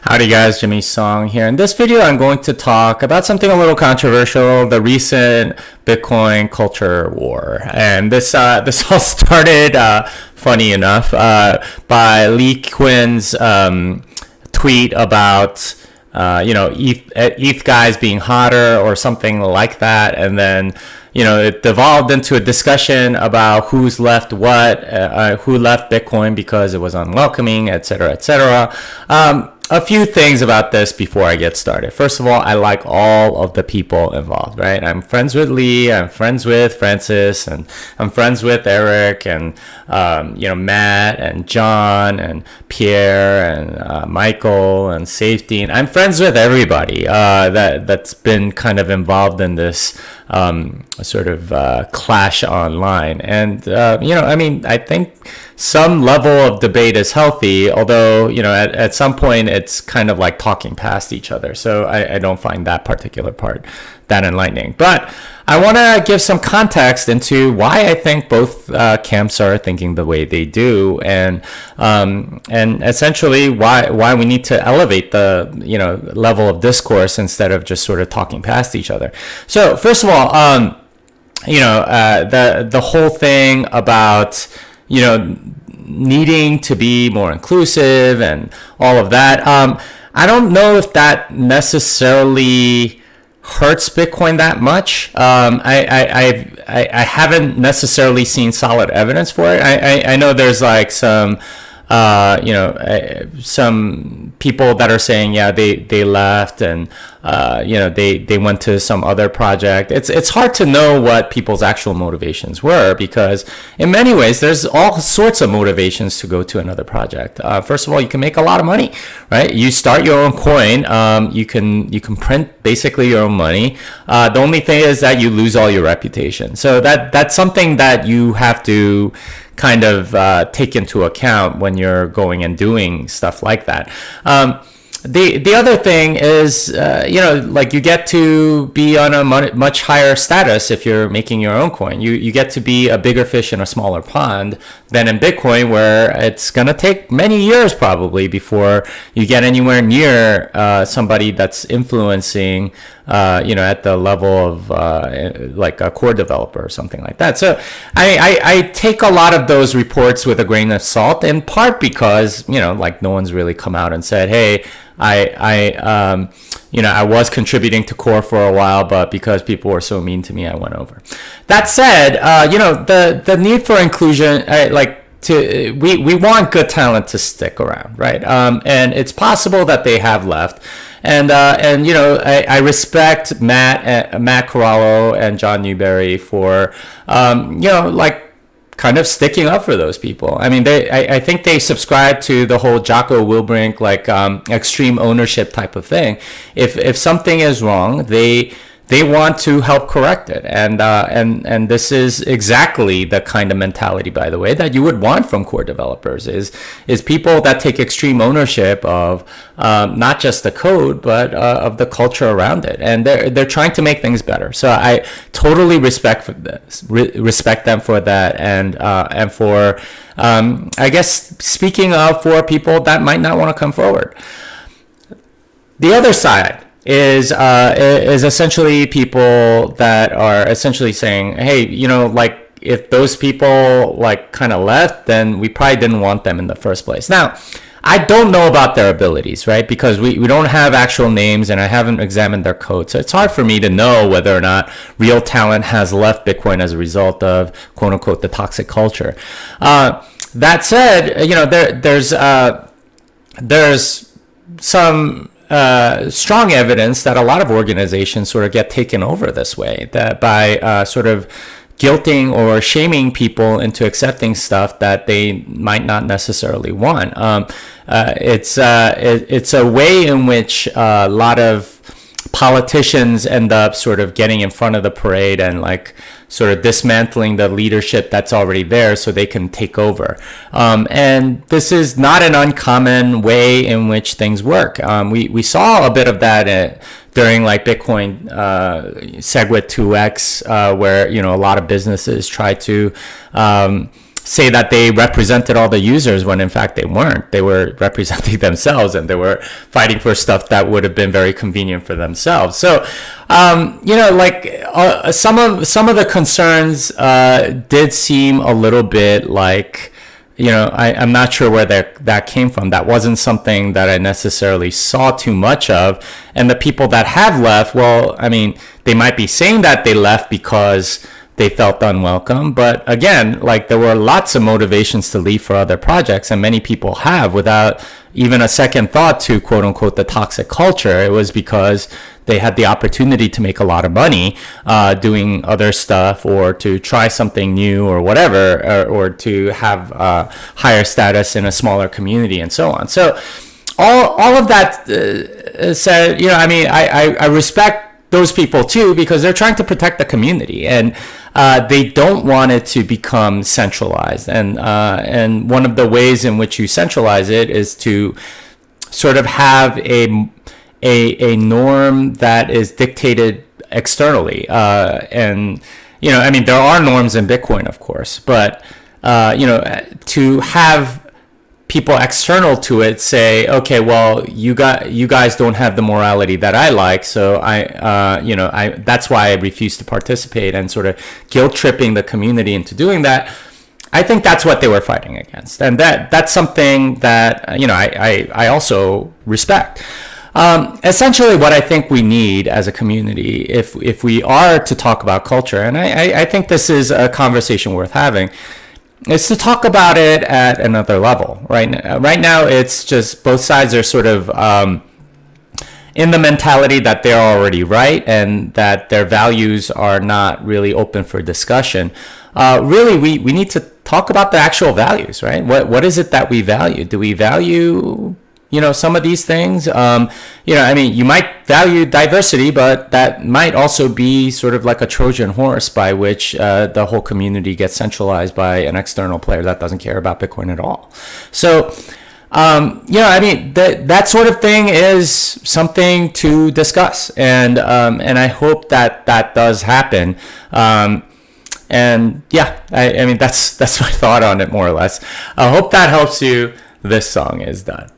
Howdy guys, Jimmy Song here. In this video, I'm going to talk about something a little controversial, the recent Bitcoin culture war. And this all started, funny enough, by Lee Quinn's tweet about ETH guys being hotter or something like that, and then it devolved into a discussion about who's left what, who left Bitcoin because it was unwelcoming, etc., etc. A few things about this before I get started. First of all, I like all of the people involved, right? I'm friends with Lee, I'm friends with Francis, and I'm friends with Eric, and Matt, and John, and Pierre, and Michael, and Safety. And I'm friends with everybody that's been kind of involved in this sort of clash online. And I think some level of debate is healthy, although at some point it's kind of like talking past each other. So I don't find that particular part that enlightening. But I want to give some context into why I think both camps are thinking the way they do, and essentially why we need to elevate the level of discourse instead of just sort of talking past each other. So first of all, the whole thing about needing to be more inclusive and all of that. I don't know if that necessarily hurts Bitcoin that much. I haven't necessarily seen solid evidence for it. I know there's like some people that are saying, yeah, they left and they went to some other project. It's hard to know what people's actual motivations were, because in many ways there's all sorts of motivations to go to another project. First of all, you can make a lot of money, right? You start your own coin. You can print basically your own money. The only thing is that you lose all your reputation. So that's something that you have to kind of take into account when you're going and doing stuff like that. The other thing is, you get to be on a much higher status if you're making your own coin. You get to be a bigger fish in a smaller pond than in Bitcoin, where it's going to take many years probably before you get anywhere near somebody that's influencing, at the level of like a core developer or something like that. So I take a lot of those reports with a grain of salt, in part because, no one's really come out and said, hey, I was contributing to core for a while, but because people were so mean to me, I went over. That said, the need for inclusion, we want good talent to stick around, right? And it's possible that they have left. And I respect Matt Corallo and John Newberry for, kind of sticking up for those people. I mean, I think they subscribe to the whole Jocko Willbrink, extreme ownership type of thing. If something is wrong, they want to help correct it, and this is exactly the kind of mentality, by the way, that you would want from core developers is people that take extreme ownership of not just the code, but of the culture around it, and they're trying to make things better. So I totally respect them for that, and for I guess speaking of for people that might not want to come forward. The other side is essentially people that are essentially saying, hey, if those people kind of left, then we probably didn't want them in the first place. Now, I don't know about their abilities, right? Because we don't have actual names, and I haven't examined their code. So it's hard for me to know whether or not real talent has left Bitcoin as a result of, quote unquote, the toxic culture. That said, there's some strong evidence that a lot of organizations sort of get taken over this way, that by sort of guilting or shaming people into accepting stuff that they might not necessarily want. It's a way in which a lot of politicians end up sort of getting in front of the parade and sort of dismantling the leadership that's already there so they can take over. And this is not an uncommon way in which things work. We saw a bit of that during Bitcoin SegWit 2x, where a lot of businesses try to say that they represented all the users when in fact they weren't. They were representing themselves, and they were fighting for stuff that would have been very convenient for themselves. So, some of the concerns did seem a little bit like, I'm not sure where that came from. That wasn't something that I necessarily saw too much of. And the people that have left, well, I mean, they might be saying that they left because they felt unwelcome. But again, like, there were lots of motivations to leave for other projects, and many people have without even a second thought to quote unquote the toxic culture. It was because they had the opportunity to make a lot of money doing other stuff, or to try something new, or whatever, or to have higher status in a smaller community, and so on. So all of that said, I respect those people too, because they're trying to protect the community, and they don't want it to become centralized. And one of the ways in which you centralize it is to sort of have a norm that is dictated externally. And there are norms in Bitcoin, of course, but to have people external to it say, okay, well, you guys don't have the morality that I like, so I that's why I refuse to participate, and sort of guilt tripping the community into doing that. I think that's what they were fighting against, and that's something that I also respect. Essentially, what I think we need as a community, if we are to talk about culture, and I think this is a conversation worth having, is to talk about it at another level. Right now, it's just both sides are sort of in the mentality that they're already right, and that their values are not really open for discussion. Really, we need to talk about the actual values, right? What is it that we value? Do we value some of these things? You might value diversity, but that might also be sort of like a Trojan horse by which the whole community gets centralized by an external player that doesn't care about Bitcoin at all. So, that sort of thing is something to discuss, and I hope that does happen. That's my thought on it, more or less. I hope that helps you. This song is done.